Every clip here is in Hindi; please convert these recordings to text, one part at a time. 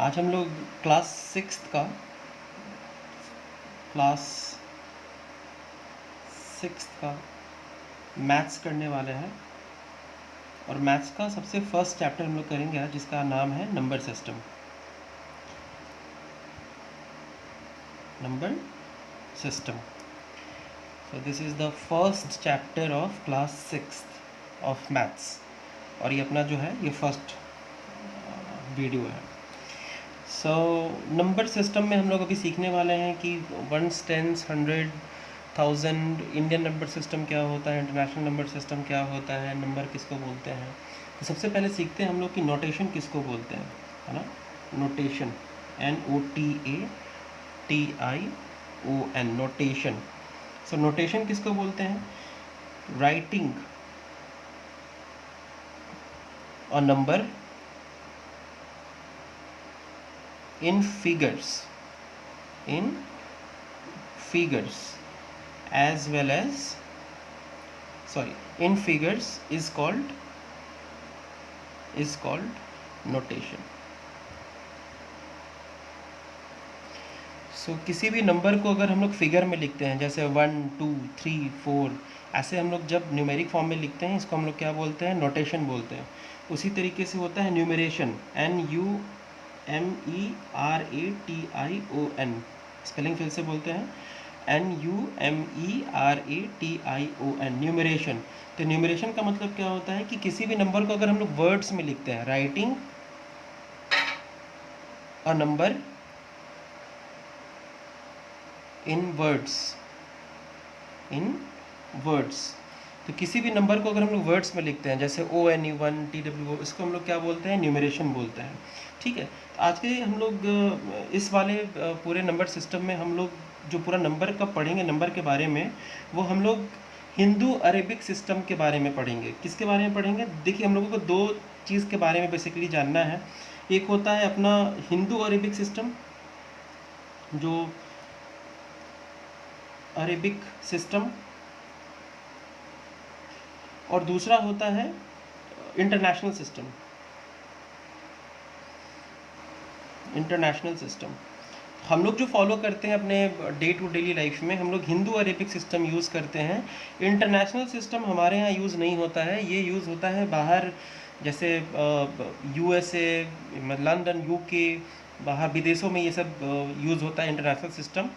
आज हम लोग क्लास सिक्स्थ का मैथ्स करने वाले हैं। और मैथ्स का सबसे फर्स्ट चैप्टर हम लोग करेंगे आज, जिसका नाम है number system. Number system. So this is the first chapter of class sixth of maths. और ये अपना जो है ये फर्स्ट वीडियो है। सो नंबर सिस्टम में हम लोग अभी सीखने वाले हैं कि ones, tens, 100, 1000 Indian number system क्या होता है, इंटरनेशनल नंबर सिस्टम क्या होता है, नंबर किसको बोलते हैं। तो सबसे पहले सीखते हैं हम लोग कि नोटेशन किसको बोलते हैं, है ना। Notation, NOTATION, notation. So notation किसको बोलते हैं? Writing a number in figures as well as in figures is called notation. सो किसी भी नंबर को अगर हम लोग फिगर में लिखते हैं, जैसे 1 2 3 4, ऐसे हम लोग जब न्यूमेरिक फॉर्म में लिखते हैं, इसको हम लोग क्या बोलते हैं? नोटेशन बोलते हैं। उसी तरीके से होता है न्यूमरेशन, NUMERATION। स्पेलिंग फिर से बोलते हैं, NUMERATION, न्यूमरेशन। तो न्यूमरेशन का मतलब क्या होता है कि किसी भी नंबर को अगर हम लोग वर्ड्स में लिखते हैं, writing a number in words. तो किसी भी नंबर को अगर हम लोग वर्ड्स में लिखते हैं, जैसे ONE1 TWO, इसको हम लोग क्या बोलते हैं? न्यूमरेशन बोलते हैं। ठीक है। तो आज के हम लोग इस वाले पूरे नंबर सिस्टम में हम लोग जो पूरा नंबर का पढ़ेंगे, नंबर के बारे में, वो हम लोग हिंदू अरेबिक सिस्टम के बारे में पढ़ेंगे। किसके बारे में पढ़ेंगे? देखिए, हम लोगों को दो चीज़ के बारे में बेसिकली जानना है। एक होता है अपना हिंदू अरेबिक सिस्टम, जो अरेबिक सिस्टम, और दूसरा होता है इंटरनेशनल सिस्टम। हम लोग जो फॉलो करते हैं अपने डे टू डेली लाइफ में, हम लोग हिंदू अरेबिक सिस्टम यूज़ करते हैं। इंटरनेशनल सिस्टम हमारे यहाँ यूज़ नहीं होता है, ये यूज़ होता है बाहर, जैसे USA, लंदन, UK, बाहर विदेशों में ये सब यूज़ होता है इंटरनेशनल सिस्टम।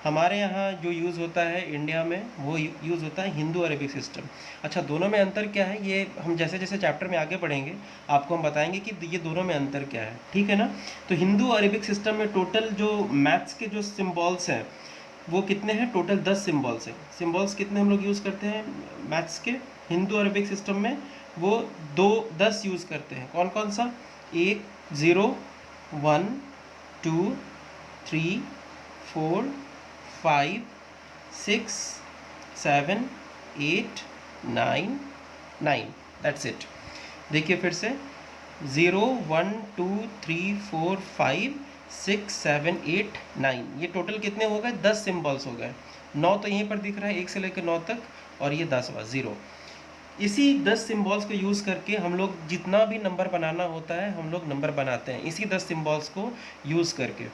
हमारे यहाँ जो यूज़ होता है इंडिया में, वो यूज़ होता है हिंदू अरेबिक सिस्टम। अच्छा, दोनों में अंतर क्या है, ये हम जैसे जैसे चैप्टर में आगे बढ़ेंगे आपको हम बताएंगे कि ये दोनों में अंतर क्या है। ठीक है ना। तो हिंदू अरेबिक सिस्टम में टोटल जो मैथ्स के जो सिम्बॉल्स हैं, वो कितने हैं? टोटल 10 सिम्बॉल्स हैं। सिम्बॉल्स कितने हम लोग यूज़ करते हैं मैथ्स के हिंदू अरेबिक सिस्टम में? वो 10 यूज़ करते हैं। कौन कौन सा? 1 0 1 2 3 4 5 6 7 8 9 9। That's it. देखिए फिर से, 0 1 2 3 4 5 6 7 8 9, ये टोटल कितने हो गए? 10 सिम्बॉल्स हो गए। 9 तो यहीं पर दिख रहा है, 1 से लेकर 9 तक, और ये 10वां 0। इसी 10 सिम्बॉल्स को यूज़ करके हम लोग जितना भी नंबर बनाना होता है, हम लोग नंबर बनाते हैं। इसी 10 सिम्बॉल्स को यूज़ करके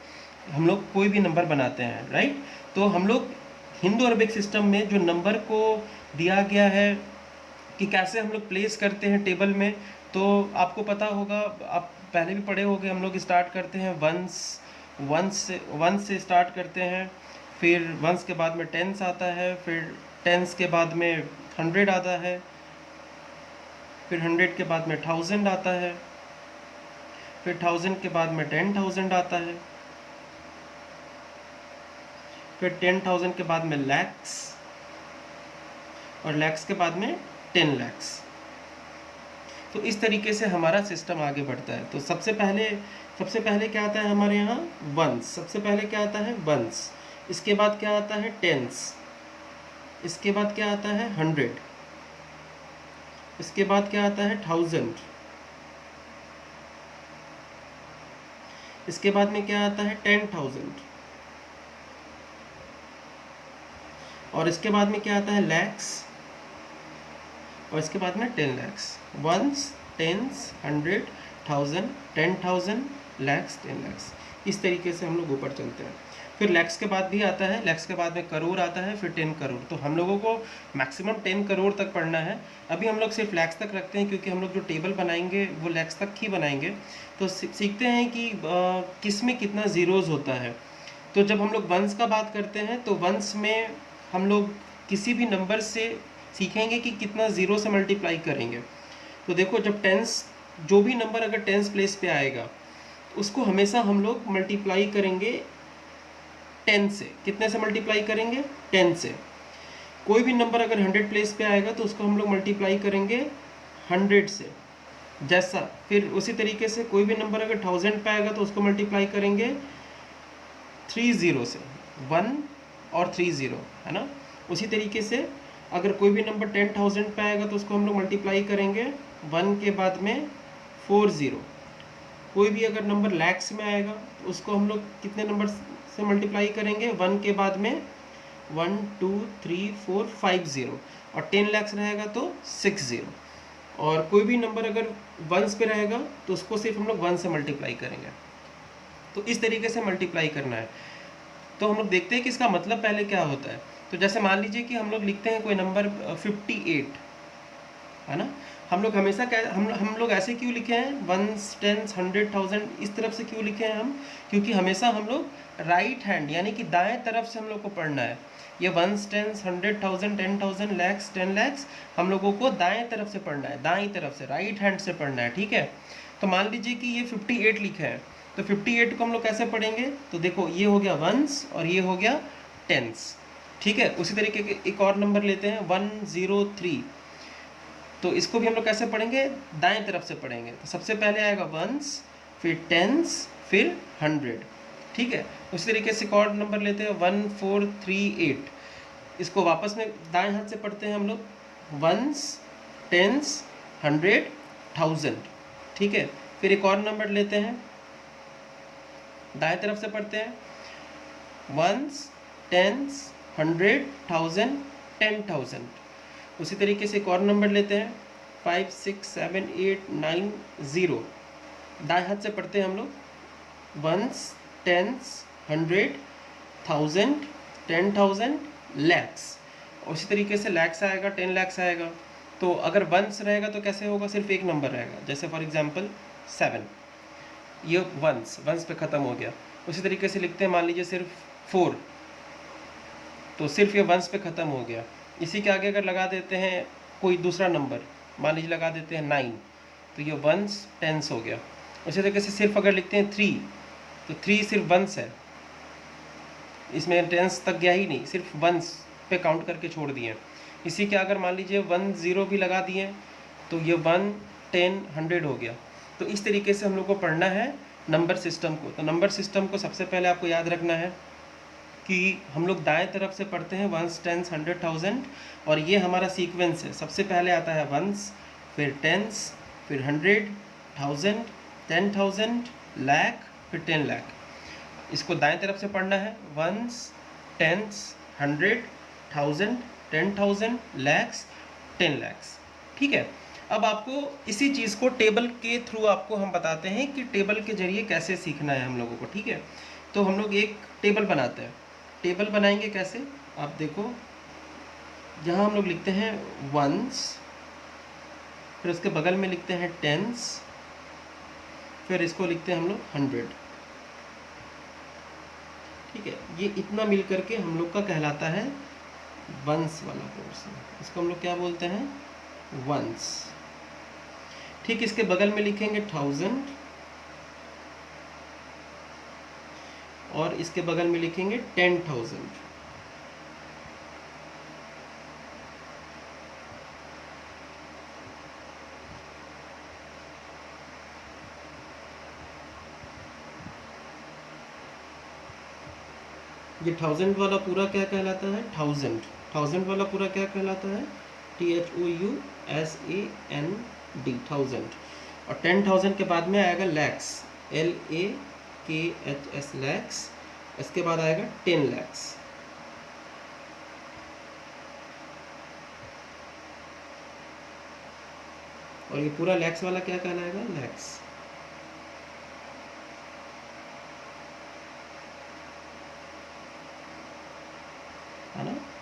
हम लोग कोई भी नंबर बनाते हैं, राइट। तो हम लोग हिंदू अरबिक सिस्टम में जो नंबर को दिया गया है कि कैसे हम लोग प्लेस करते हैं टेबल में, तो आपको पता होगा, आप पहले भी पढ़े होंगे। हम लोग स्टार्ट करते हैं वन से स्टार्ट करते हैं, फिर वंस के बाद में टेंस आता है, फिर टेंस के बाद में 100 आता है, फिर 100 के बाद में 1000 आता है, फिर 1000 के बाद में 10,000 आता है, फिर 10,000 के बाद में लैक्स, और लैक्स के बाद में 10 लैक्स। तो इस तरीके से हमारा सिस्टम आगे बढ़ता है। तो सबसे पहले क्या आता है हमारे यहाँ? वंस। सबसे पहले क्या आता है? वंस। इसके बाद क्या आता है? टेंस। इसके बाद क्या आता है? 100। इसके बाद क्या आता है? 1000। इसके बाद में क्या आता है? 10,000। और इसके बाद में क्या आता है? लैक्स। और इसके बाद में 10 लैक्स। Ones, tens, 100, 1000, 10,000, lakhs, 10 lakhs. इस तरीके से हम लोग ऊपर चलते हैं। फिर लैक्स के बाद भी आता है, लैक्स के बाद में करोड़ आता है, फिर 10 करोड़। तो हम लोगों को मैक्सिमम 10 करोड़ तक पढ़ना है। अभी हम लोग सिर्फ लैक्स तक रखते हैं, क्योंकि हम लोग जो टेबल बनाएंगे वो लैक्स तक ही बनाएंगे। तो सीखते हैं कि किस में कितना ज़ीरोज़ होता है। तो जब हम लोग वंस का बात करते हैं तो वंस में हम लोग किसी भी नंबर से सीखेंगे कि कितना ज़ीरो से मल्टीप्लाई करेंगे। तो देखो, जब टेंस, जो भी नंबर अगर टेंस प्लेस पे आएगा उसको हमेशा हम लोग मल्टीप्लाई करेंगे 10 से। कितने से मल्टीप्लाई करेंगे? 10 से। कोई भी नंबर अगर 100 प्लेस पे आएगा तो उसको हम लोग मल्टीप्लाई करेंगे 100 से। जैसा फिर उसी तरीके से कोई भी नंबर अगर 1000 पे आएगा तो उसको मल्टीप्लाई करेंगे 30 से, 1 और 30, है ना। उसी तरीके से अगर कोई भी नंबर 10,000 पे आएगा तो उसको हम लोग मल्टीप्लाई करेंगे 1 के बाद में 40। कोई भी अगर नंबर लैक्स में आएगा तो उसको हम लोग कितने नंबर से मल्टीप्लाई करेंगे? 1 के बाद में 1 2 3 4 5 0, और 10 लैक्स रहेगा तो 6 0। और कोई भी नंबर अगर वंस पे रहेगा तो उसको सिर्फ हम लोग 1 से मल्टीप्लाई करेंगे। तो इस तरीके से मल्टीप्लाई करना है। तो हम लोग देखते हैं कि इसका मतलब पहले क्या होता है। तो जैसे मान लीजिए कि हम लोग लिखते हैं कोई नंबर 58, है ना। हम लोग हमेशा हम लोग ऐसे क्यों लिखे हैं? 1s 10s 100 1000 इस तरफ से क्यों लिखे हैं हम? क्योंकि हमेशा हम लोग राइट हैंड यानी कि दाएं तरफ से हम लोग को पढ़ना है। ये 1s 10s 100 1000 10,000 लैक्स 10 लैक्स हम लोगों को दाएं तरफ से पढ़ना है, दाएं तरफ से, राइट हैंड से पढ़ना है, ठीक है। तो मान लीजिए कि ये 58 लिखा है, तो 58 को हम लोग कैसे पढ़ेंगे? तो देखो, ये हो गया 1s और ये हो गया 10s, ठीक है। उसी तरीके के एक और नंबर लेते हैं 103। तो इसको भी हम लोग कैसे पढ़ेंगे? दाएं तरफ से पढ़ेंगे। तो सबसे पहले आएगा 1s, फिर 10s, फिर 100, ठीक है। उसी तरीके से एक और नंबर लेते हैं 1438। इसको वापस में दाएं हाथ से पढ़ते हैं हम लोग 1s 10s 100 1000, ठीक है। फिर एक और नंबर लेते हैं, दाएं तरफ से पढ़ते हैं 1s 10s 100 1000 10,000। उसी तरीके से एक और नंबर लेते हैं 5 6 7 8 9 0। दाएं हाथ से पढ़ते हैं हम लोग 1s 10s 100 1000 10,000 लैक्स। उसी तरीके से लैक्स आएगा, 10 लैक्स आएगा। तो अगर वंस रहेगा तो कैसे होगा? सिर्फ एक नंबर रहेगा, जैसे फॉर एग्जांपल 7, ये वंस पे ख़त्म हो गया। उसी तरीके से लिखते हैं, मान लीजिए सिर्फ 4, तो सिर्फ ये वंस पे ख़त्म हो गया। इसी के आगे अगर लगा देते हैं कोई दूसरा नंबर, मान लीजिए लगा देते हैं 9, तो ये वंस 10s हो गया। उसी तरीके से सिर्फ अगर लिखते हैं 3, तो 3 सिर्फ वंस है, इसमें 10s तक गया ही नहीं, सिर्फ वंस पे काउंट करके छोड़ दिए। इसी के अगर मान लीजिए 1 0 भी लगा दिए तो ये 1 10 100 हो गया। तो इस तरीके से हम लोग को पढ़ना है नंबर सिस्टम को। तो नंबर सिस्टम को सबसे पहले आपको याद रखना है कि हम लोग दाएं तरफ से पढ़ते हैं 1s 10s 100 1000, और ये हमारा सीक्वेंस है। सबसे पहले आता है 1s, फिर 10s, फिर 100 1000 10,000 लाख, फिर 10 लाख। इसको दाएं तरफ से पढ़ना है 1s 10s 100 1000 10,000 लैक्स 10 लैक्स, ठीक है। अब आपको इसी चीज़ को टेबल के थ्रू आपको हम बताते हैं कि टेबल के जरिए कैसे सीखना है हम लोगों को, ठीक है। तो हम लोग एक टेबल बनाते हैं। टेबल बनाएंगे कैसे? आप देखो, जहाँ हम लोग लिखते हैं 1s, फिर उसके बगल में लिखते हैं 10s, फिर इसको लिखते हैं हम लोग 100, ठीक है। ये इतना मिल करके हम लोग का कहलाता है वंस वाला पोर्शन। इसको हम लोग क्या बोलते हैं? वंस। ठीक, इसके बगल में लिखेंगे 1000, और इसके बगल में लिखेंगे 10,000। ये 1000 वाला पूरा क्या कहलाता है? 1000 वाला पूरा क्या कहलाता है? THOUSAND, 1000। और 10,000 के बाद में आएगा लैक्स, LAKHS लैक्स। इसके बाद आएगा 10 लैक्स। और ये पूरा लैक्स वाला क्या कहलाएगा? लैक्स।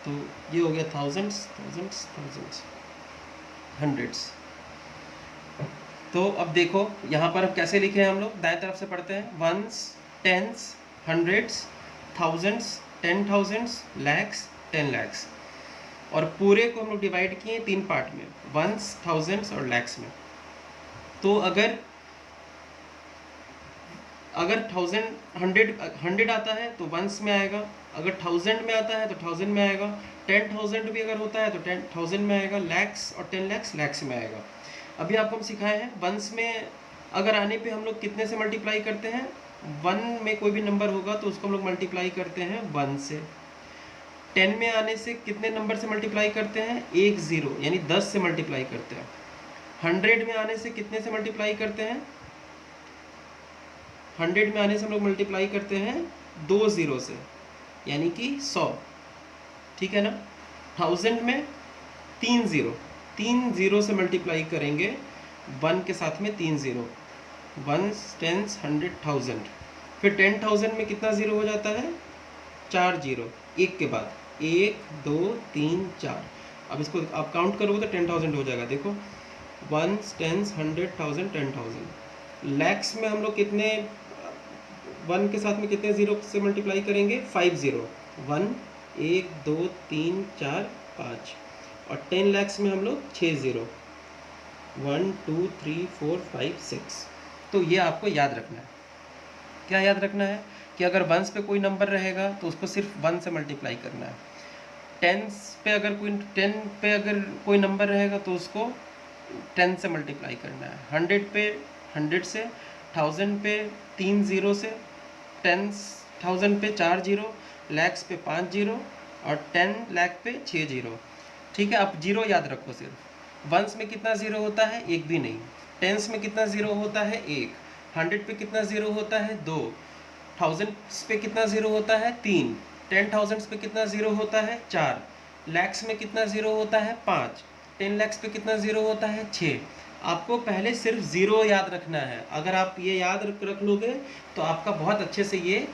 तो ये हो गया थाउजेंड्स थाउजेंड्स थाउजेंड्स हंड्रेड्स। तो अब देखो यहाँ पर अब कैसे लिखे हैं हम लोग, दाएं तरफ से पढ़ते हैं, ones, tens, hundreds, thousands, 10,000, lakhs, 10 lakhs. और पूरे को हम लोग डिवाइड किए 3 पार्ट में, वंस, थाउजेंड्स और लैक्स में। तो अगर 100 आता है तो वंस में आएगा, अगर 1000 में आता है तो 1000 में आएगा, 10,000 भी अगर होता है तो 10,000 में आएगा, लैक्स और 10 लैक्स लैक्स में आएगा। अभी आपको हम सिखाए हैं वंस में अगर आने पे हम लोग कितने से मल्टीप्लाई करते हैं, 1 में कोई भी नंबर होगा तो उसको हम लोग मल्टीप्लाई करते हैं 1 से। 10 में आने से कितने नंबर से मल्टीप्लाई करते हैं, 1 0 यानी 10 से मल्टीप्लाई करते हैं। 100 में आने से कितने से मल्टीप्लाई करते हैं, 100 में आने से हम लोग मल्टीप्लाई करते हैं 2 0 से यानी कि 100, ठीक है ना। 1000 में 3 0 से मल्टीप्लाई करेंगे 1 के साथ में 3 0, 1 10 100 1000। फिर 10,000 में कितना ज़ीरो हो जाता है, 4 0 एक के बाद, 1 2 3 4। अब इसको आप काउंट करोगे तो 10,000 हो जाएगा। देखो 1 10 100 1000 10,000। लैक्स में हम लोग कितने 1 के साथ में कितने ज़ीरो से मल्टीप्लाई करेंगे, 5 0, 1 1 2 3 4 5। और 10 लैक्स में हम लोग 6 0, 1 2 3 4 5 6। तो ये आपको याद रखना है। क्या याद रखना है कि अगर वंस पे कोई नंबर रहेगा तो उसको सिर्फ 1 से मल्टीप्लाई करना है। 10 पे अगर कोई नंबर रहेगा तो उसको 10 से मल्टीप्लाई करना है। 100 पे 100 से, 1000 पे 3 0 से, 10,000 पे 4 0, लैक्स पे 5 0 और 10 लाख पे 6 0। ठीक है, अब जीरो याद रखो सिर्फ। वंस में कितना ज़ीरो होता है, एक भी नहीं। टेंस में कितना ज़ीरो होता है, 1। 100 पे कितना ज़ीरो होता है, 2। 1000 पे कितना ज़ीरो होता है, 3। 10,000 पे कितना ज़ीरो होता है, 4। लैक्स में कितना ज़ीरो होता है, 5। 10 लैक्स पे कितना ज़ीरो होता है, 6। आपको पहले सिर्फ ज़ीरो याद रखना है। अगर आप ये याद रख लोगे तो आपका बहुत अच्छे से ये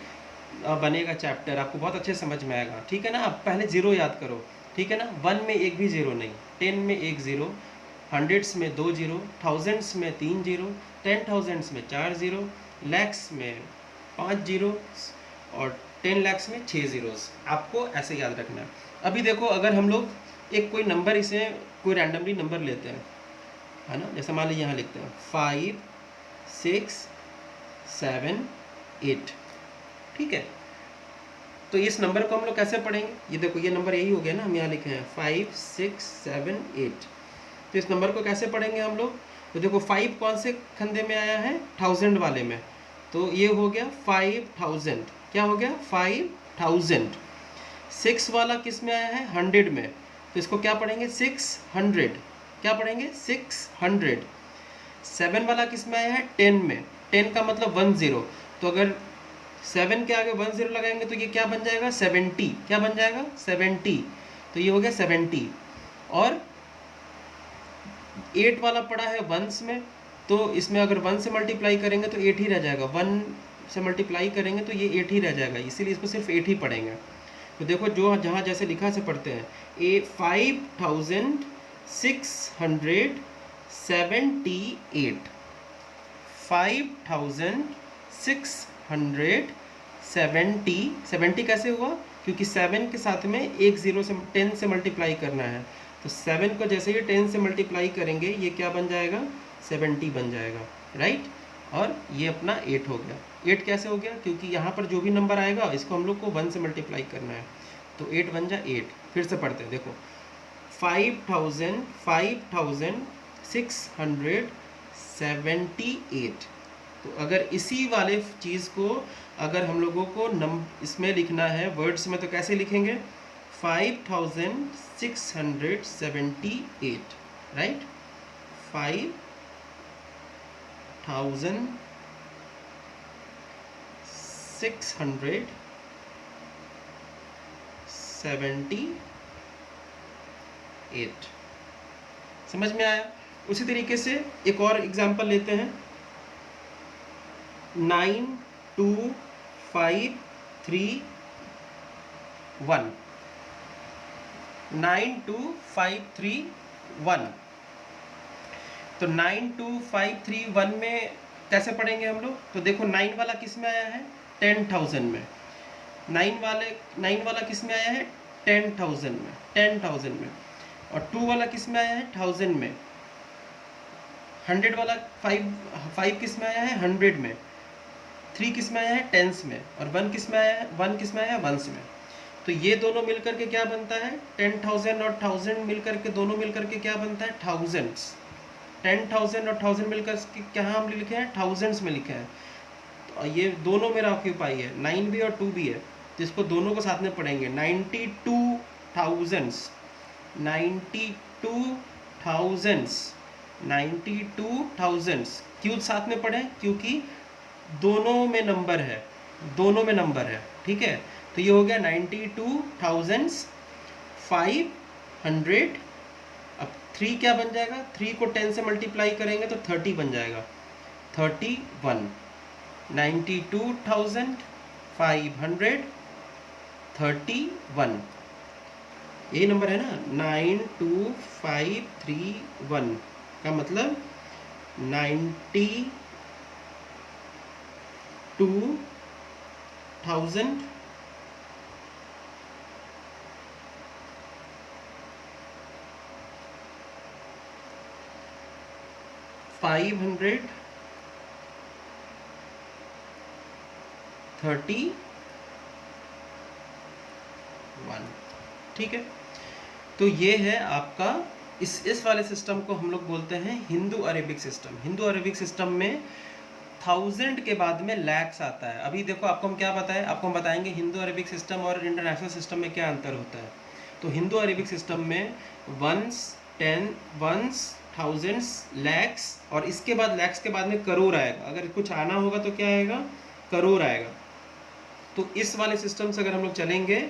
बनेगा चैप्टर, आपको बहुत अच्छे समझ में आएगा। ठीक है ना, आप पहले ज़ीरो याद करो, ठीक है ना। 1 में एक भी ज़ीरो नहीं, 10 में 1 ज़ीरो, हंड्रेड्स में 2 ज़ीरो, थाउजेंड्स में 3 ज़ीरो, 10,000 में 4 ज़ीरो, लैक्स में 5 ज़ीरो और 10 लैक्स में 6 ज़ीरोस। आपको ऐसे याद रखना है। अभी देखो अगर हम लोग एक कोई नंबर, इसे कोई रैंडमली नंबर लेते हैं, है ना, जैसे मान लीजिए यहाँ लिखते हैं 5 6 7 8, ठीक है। तो इस नंबर को हम लोग कैसे पढ़ेंगे, ये देखो ये नंबर यही हो गया ना, हम यहाँ लिखे हैं 5 6 7 8। तो इस नंबर को कैसे पढ़ेंगे हम लोग, तो देखो 5 कौन से खंदे में आया है, 1000 वाले में, तो ये हो गया 5000। क्या हो गया, 5000। 6 वाला किस में आया है, 100 में, तो इसको क्या पढ़ेंगे, 600। क्या पढ़ेंगे, 600। 7 वाला किस में आया है, 10 में, 10 का मतलब 10। तो अगर 7 के आगे 10 लगाएंगे तो ये क्या बन जाएगा, 70। क्या बन जाएगा, 70। तो ये हो गया 70। और 8 वाला पड़ा है वंस में, तो इसमें अगर 1 से मल्टीप्लाई करेंगे तो 8 ही रह जाएगा, 1 से मल्टीप्लाई करेंगे तो ये 8 ही रह जाएगा, इसीलिए इसको सिर्फ 8 ही पढ़ेंगे। तो देखो जो जहाँ जैसे लिखा से पढ़ते हैं, 5678 5670 कैसे हुआ, क्योंकि 7 के साथ में एक ज़ीरो से 10 से मल्टीप्लाई करना है, तो 7 को जैसे ही 10 से मल्टीप्लाई करेंगे ये क्या बन जाएगा, 70 बन जाएगा, राइट। और ये अपना 8 हो गया। 8 कैसे हो गया, क्योंकि यहाँ पर जो भी नंबर आएगा इसको हम लोग को 1 से मल्टीप्लाई करना है, तो 8 बन जा 8। फिर से पढ़ते हैं, देखो 5678। तो अगर इसी वाले चीज़ को अगर हम लोगों को इसमें लिखना है वर्ड्स में, तो कैसे लिखेंगे, 5678, राइट। 5678। समझ में आया। उसी तरीके से एक और एग्जांपल लेते हैं, 92531। 92531। तो 92531 में कैसे पढ़ेंगे हम लोग? तो देखो 9 वाला किस में आया है? 10,000 में। 9 वाला किस में आया है? 10,000 में, 10,000 में। और 2 वाला किस में आया है? 1000 में। 100 वाला 5 किस में आया है? 100 में। 3 किस में आया है? टेंस में। और 1 किस में आया है? 1 किस में आया है? वंस में। तो ये दोनों मिलकर के क्या बनता है? 10,000 और 1000 मिलकर के, दोनों मिलकर के क्या बनता है? थाउजेंड्स। 10,000 और 1000 मिलकर के क्या हम लिखे हैं? थाउजेंड्स में लिखे हैं। तो ये दोनों मेरा ऑक्यूपाई है, 9 भी और 2 भी है, जिसको दोनों को साथ में पढ़ेंगे। 92 थाउजेंड्स, 92 थाउजेंड्स, 92 थाउजेंड्स। क्यों साथ में पढ़ें? क्योंकि दोनों में नंबर है, दोनों में नंबर है, ठीक है। तो ये हो गया 92,500। अब 3 क्या बन जाएगा? 3 को 10 से मल्टीप्लाई करेंगे तो 30 बन जाएगा, 31। 92,531, ये नंबर है ना, 92531 का मतलब 92,000 531, ठीक है। तो ये है आपका, इस वाले सिस्टम को हम लोग बोलते हैं Hindu Arabic system. Hindu Arabic system में 1000 के बाद में लैक्स आता है। अभी देखो आपको हम क्या बताएं, आपको हम बताएंगे हिंदू अरेबिक सिस्टम और इंटरनेशनल सिस्टम में क्या अंतर होता है। तो हिंदू अरेबिक सिस्टम में वंस, 10 वंस, थाउजेंड्स, लैक्स, और इसके बाद लैक्स के बाद में करोड़ आएगा। अगर कुछ आना होगा तो क्या आएगा? करोड़ आएगा। तो इस वाले सिस्टम से अगर हम लोग चलेंगे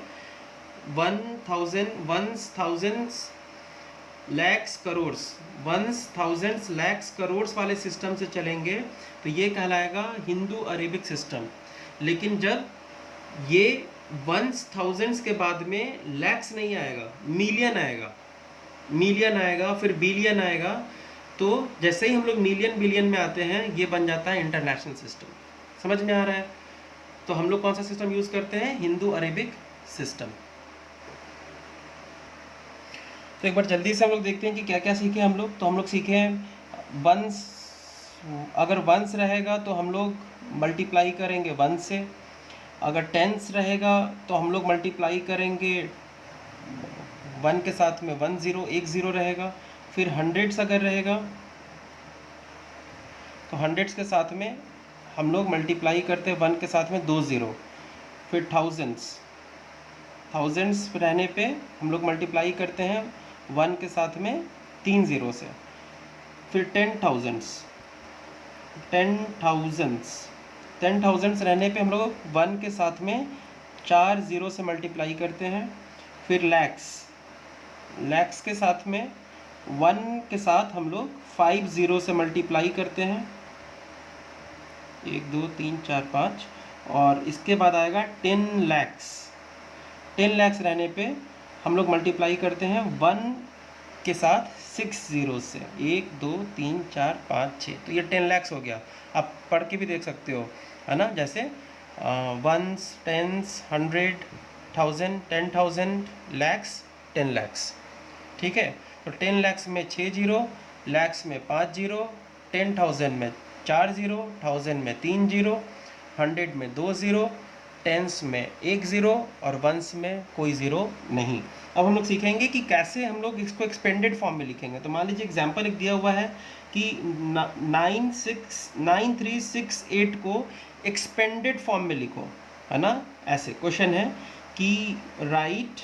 1,000 ones, thousands, lakhs, crores, ones, thousands, lakhs, crores वाले सिस्टम से चलेंगे तो ये कहलाएगा हिंदू अरेबिक सिस्टम। लेकिन जब ये वंस, थाउजेंड्स के बाद में लैक्स नहीं आएगा, मिलियन आएगा, मिलियन आएगा, फिर बिलियन आएगा। तो जैसे ही हम लोग मिलियन बिलियन में आते हैं ये बन जाता है इंटरनेशनल सिस्टम। समझ में आ रहा है? तो हम लोग कौन सा सिस्टम यूज़ करते हैं? Hindu Arabic system. तो एक बार जल्दी से हम लोग देखते हैं कि क्या क्या सीखे हम लोग। तो हम लोग सीखे वंस, अगर वंस रहेगा तो हम लोग मल्टीप्लाई करेंगे वन से। अगर टेंस रहेगा तो हम लोग मल्टीप्लाई करेंगे 1 के साथ में 1 0, 1 0 रहेगा। फिर हंड्रेड्स अगर रहेगा तो हंड्रेड्स के साथ में हम लोग मल्टीप्लाई करते हैं 1 के साथ में 2 0। फिर थाउजेंड्स, थाउजेंड्स रहने पे हम लोग मल्टीप्लाई करते हैं 1 के साथ में 3 0 से। फिर 10,000s, 10,000s रहने पे हम लोग 1 के साथ में 4 0 से मल्टीप्लाई करते हैं। फिर लैक्स, लैक्स के साथ में 1 के साथ हम लोग 5 0 से मल्टीप्लाई करते हैं, 1 2 3 4 5। और इसके बाद आएगा 10 लैक्स। 10 लैक्स रहने पे हम लोग मल्टीप्लाई करते हैं 1 के साथ 6 0 से, 1 2 3 4 5 6। तो ये 10 लैक्स हो गया। आप पढ़ के भी देख सकते हो, है ना, जैसे वंस, टेंस, 100, 1000, 10,000, लैक्स, 10 लैक्स, ठीक है। तो 10 लैक्स में 6 0, लैक्स में 5 0, 10,000 में 4 0, 1000 में 3 0, 100 में 2 0, टेंस में 1 0 और वंस में कोई 0 नहीं। अब हम लोग सीखेंगे कि कैसे हम लोग इसको एक्सपेंडेड फॉर्म में लिखेंगे। तो मान लीजिए एग्जांपल एक दिया हुआ है कि 9368 को एक्सपेंडेड फॉर्म में लिखो, है ना। ऐसे क्वेश्चन है कि राइट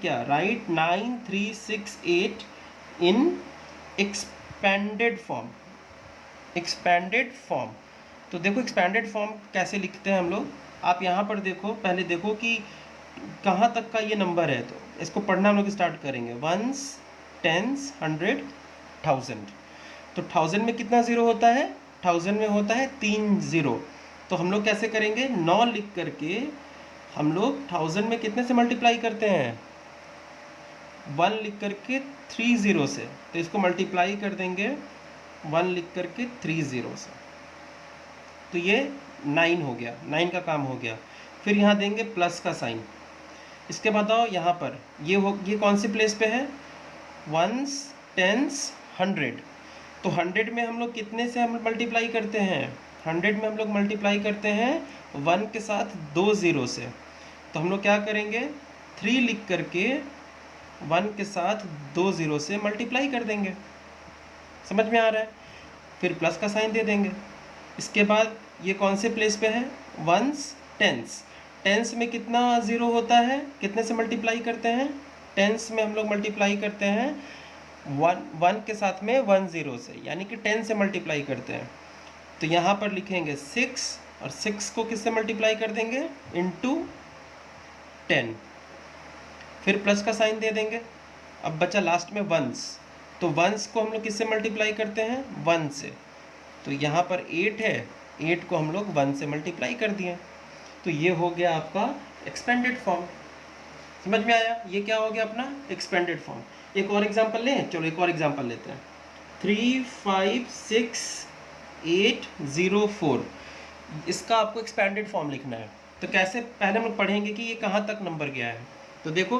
क्या, राइट 9368 इन एक्सपेंडेड फॉर्म, एक्सपेंडेड फॉर्म। तो देखो एक्सपेंडेड फॉर्म कैसे लिखते हैं हम लोग। आप यहाँ पर देखो, पहले देखो कि कहाँ तक का ये नंबर है। तो इसको पढ़ना हम लोग स्टार्ट करेंगे, वंस, टेंस, 100, 1000। तो 1000 में कितना ज़ीरो होता है? 1000 में होता है 3 0। तो हम लोग कैसे करेंगे? 9 लिख करके हम लोग 1000 में कितने से मल्टीप्लाई करते हैं? 1 लिख करके 3 ज़ीरो से, तो इसको मल्टीप्लाई कर देंगे 1 लिख करके 3 ज़ीरो से, तो ये 9 हो गया, 9 का काम हो गया। फिर यहाँ देंगे प्लस का साइन। इसके बाद आओ यहाँ पर, ये कौन सी प्लेस पे है, वंस, टेंस, 100। तो 100 में हम लोग कितने से हम मल्टीप्लाई करते हैं, 100 में हम लोग मल्टीप्लाई करते हैं 1 के साथ 2 ज़ीरो से। तो हम लोग क्या करेंगे, 3 लिख करके 1 के साथ 2 ज़ीरो से मल्टीप्लाई कर देंगे। समझ में आ रहा है? फिर प्लस का साइन दे देंगे। इसके बाद ये कौन से प्लेस पे है, वंस, टेंस। टेंस में कितना ज़ीरो होता है, कितने से मल्टीप्लाई करते हैं, टेंस में हम लोग मल्टीप्लाई करते हैं 1 के साथ में 1 ज़ीरो से, यानी कि 10 से मल्टीप्लाई करते हैं। तो यहाँ पर लिखेंगे 6, और 6 को किससे मल्टीप्लाई कर देंगे, इंटू 10। फिर प्लस का साइन दे देंगे। अब बचा लास्ट में वंस, तो वंस को हम लोग किससे मल्टीप्लाई करते हैं, 1 से। तो यहाँ पर 8 है, 8 को हम लोग 1 से मल्टीप्लाई कर दिए। तो ये हो गया आपका एक्सपेंडेड फॉर्म। समझ में आया? ये क्या हो गया अपना एक्सपेंडेड फॉर्म। एक और एग्जांपल लें, चलो एक और एग्जांपल लेते हैं। 3, 5, 6, 8, 0, 4, इसका आपको एक्सपेंडेड फॉर्म लिखना है। तो कैसे, पहले हम लोग पढ़ेंगे कि ये कहाँ तक नंबर गया है। तो देखो,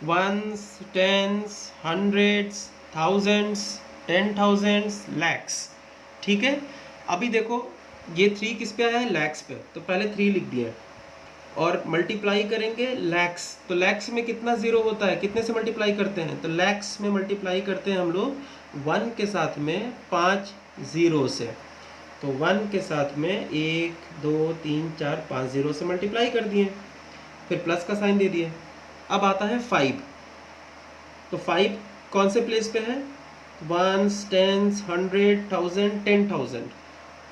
ones, tens, hundreds, thousands, 10,000, lakhs. ठीक है, अभी देखो ये 3 किस पे आया है, लैक्स पे, तो पहले 3 लिख दिया और मल्टीप्लाई करेंगे लैक्स। तो लैक्स में कितना ज़ीरो होता है, कितने से मल्टीप्लाई करते हैं, तो लैक्स में मल्टीप्लाई करते हैं हम लोग 1 के साथ में 5 ज़ीरो से। तो 1 के साथ में 1, 2, 3, 4, 5 ज़ीरो से मल्टीप्लाई कर दिए, फिर प्लस का साइन दे दिए। अब आता है 5, तो 5 कौन से प्लेस पे है, वंस, टेंस, 100, 1000, 10,000।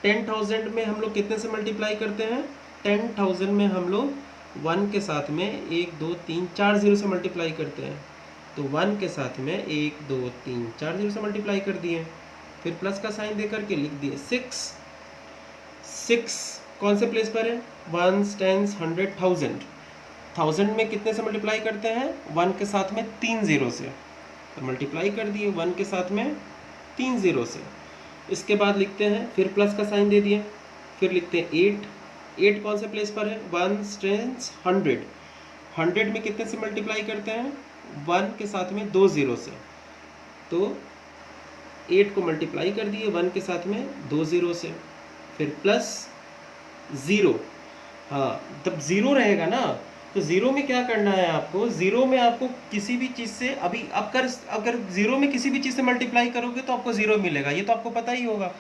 10,000 में हम लोग कितने से मल्टीप्लाई करते हैं, 10,000 में हम लोग 1 के साथ में 1, 2, 3, 4 ज़ीरो से मल्टीप्लाई करते हैं। तो 1 के साथ में 1, 2, 3, 4 ज़ीरो से मल्टीप्लाई कर दिए, फिर प्लस का साइन दे करके लिख दिए 6। 6 कौन से प्लेस पर है, वंस, टेंस, 100, 1000। 1000 में कितने से मल्टीप्लाई करते हैं, 1 के साथ में 3 ज़ीरो से, तो मल्टीप्लाई कर दिए 1 के साथ में 3 ज़ीरो से। इसके बाद लिखते हैं, फिर प्लस का साइन दे दिए, फिर लिखते हैं 8। 8 कौन से प्लेस पर है, 1, 10, 100। 100 में कितने से मल्टीप्लाई करते हैं, 1 के साथ में 2 ज़ीरो से, तो 8 को मल्टीप्लाई कर दिए 1 के साथ में 2 ज़ीरो से, फिर प्लस ज़ीरो। हाँ, तब ज़ीरो रहेगा ना, तो ज़ीरो में क्या करना है आपको, ज़ीरो में आपको किसी भी चीज़ से, अभी अगर ज़ीरो में किसी भी चीज़ से मल्टीप्लाई करोगे तो आपको ज़ीरो मिलेगा, ये तो आपको पता ही होगा।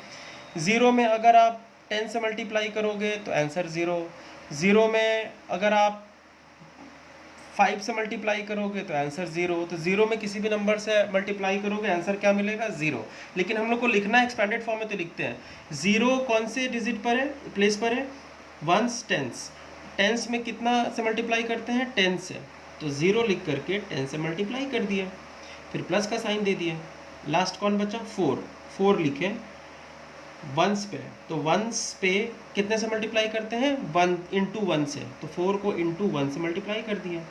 ज़ीरो में अगर आप 10 से मल्टीप्लाई करोगे तो आंसर 0। ज़ीरो में अगर आप 5 से मल्टीप्लाई करोगे तो आंसर 0। तो ज़ीरो में किसी भी नंबर से मल्टीप्लाई करोगे आंसर क्या मिलेगा, 0। लेकिन हम लोग को लिखना है एक्सपेंडेड फॉर्म में, तो लिखते हैं 0 कौन से डिजिट पर है, प्लेस पर है, वंस, टेंस। टेंस में कितना से मल्टीप्लाई करते हैं, 10 से, तो 0 लिख करके 10 से मल्टीप्लाई कर दिए, फिर प्लस का साइन दे दिए। लास्ट कौन बचा, 4 लिखे वंस पे, तो वंस पे कितने से मल्टीप्लाई करते हैं, 1 इंटू 1 से, तो 4 को इंटू 1 से मल्टीप्लाई कर दिया,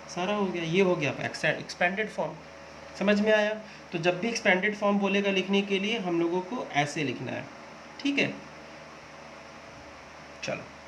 सारा हो गया। ये हो गया एक्सपेंडेड फॉर्म। समझ में आया? तो जब भी एक्सपेंडेड फॉर्म बोलेगा लिखने के लिए हम लोगों को ऐसे लिखना है। ठीक है, चलो।